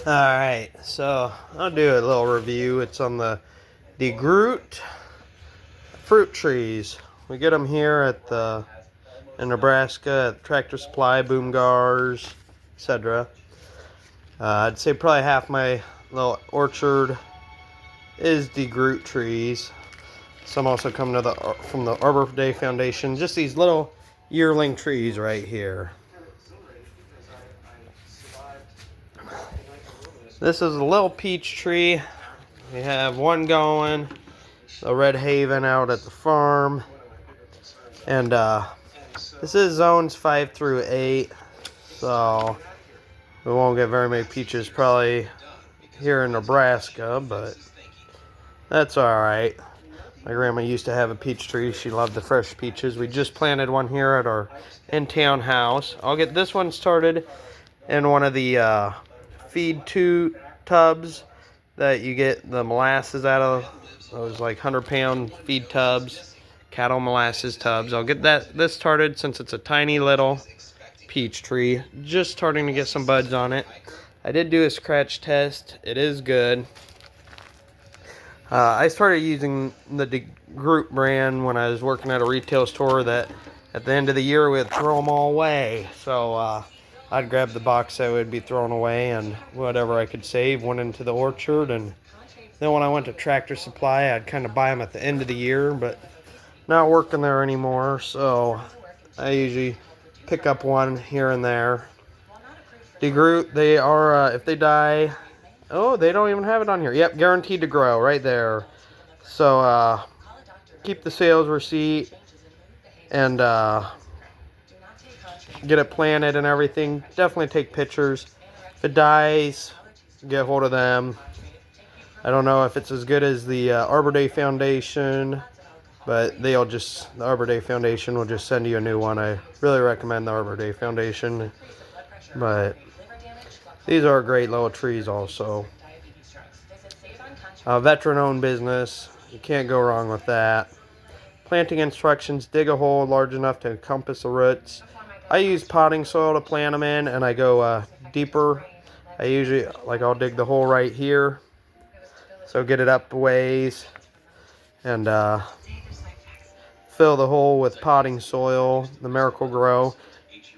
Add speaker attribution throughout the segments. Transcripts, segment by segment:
Speaker 1: Alright, so I'll do a little review. It's on the DeGroot fruit trees. We get them here at in Nebraska at Tractor Supply, Boom Gars, etc. I'd say probably half my little orchard is DeGroot trees. Some also come from the Arbor Day Foundation. Just these little yearling trees right here. This is a little peach tree. We have one going, the Red Haven out at the farm. And this is zones 5 through 8. So we won't get very many peaches probably here in Nebraska, but that's alright. My grandma used to have a peach tree. She loved the fresh peaches. We just planted one here at our in-town house. I'll get this one started in one of the feed tubs that you get the molasses out of. Those like 100-pound feed tubs, cattle molasses tubs. I'll get this started since it's a tiny little peach tree. Just starting to get some buds on it. I did do a scratch test. It is good. I started using the DeGroot brand when I was working at a retail store that at the end of the year we'd throw them all away. So I'd grab the box that would be thrown away and whatever I could save went into the orchard. And then when I went to Tractor Supply, I'd kind of buy them at the end of the year, but not working there anymore. So I usually pick up one here and there. DeGroot, they are, if they die, oh, they don't even have it on here. Yep, guaranteed to grow right there. So keep the sales receipt and get it planted and everything. Definitely take pictures. If it dies, get hold of them. I don't know if it's as good as the Arbor Day Foundation, but the Arbor Day Foundation will just send you a new one. I really recommend the Arbor Day Foundation, but these are great little trees also. Veteran-owned business. You can't go wrong with that. Planting instructions: dig a hole large enough to encompass the roots. I use potting soil to plant them in, and I go deeper. I usually, I'll dig the hole right here. So get it up a ways. And fill the hole with potting soil, the Miracle Grow,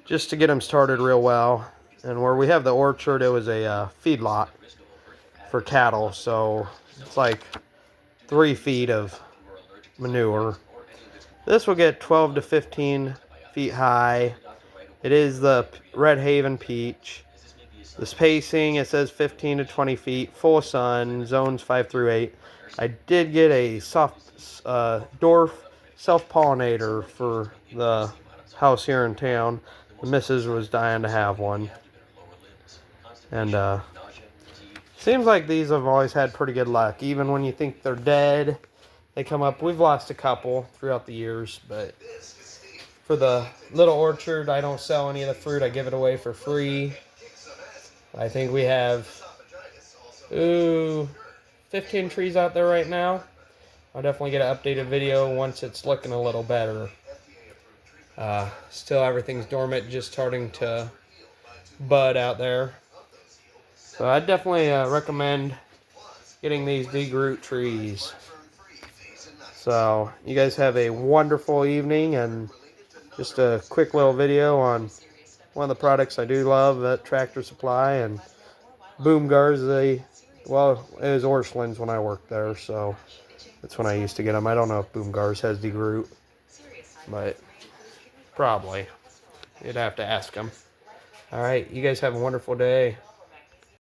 Speaker 1: just to get them started real well. And where we have the orchard, it was a feedlot for cattle. So it's like 3 feet of manure. This will get 12 to 15 feet high. It is the Red Haven peach. The spacing, it says 15 to 20 feet, full sun, zones 5 through 8. I did get a dwarf self-pollinator for the house here in town. The missus was dying to have one. And seems like these have always had pretty good luck. Even when you think they're dead, they come up. We've lost a couple throughout the years, but for the little orchard, I don't sell any of the fruit. I give it away for free. I think we have 15 trees out there right now. I'll definitely get an updated video once it's looking a little better. Still everything's dormant, just starting to bud out there. So I definitely recommend getting these DeGroot trees. So you guys have a wonderful evening, and just a quick little video on one of the products I do love at Tractor Supply and Boom Gars. Well, it was Orscheln's when I worked there, so that's when I used to get them. I don't know if Boom Gars has DeGroot, but probably. You'd have to ask them. All right, you guys have a wonderful day.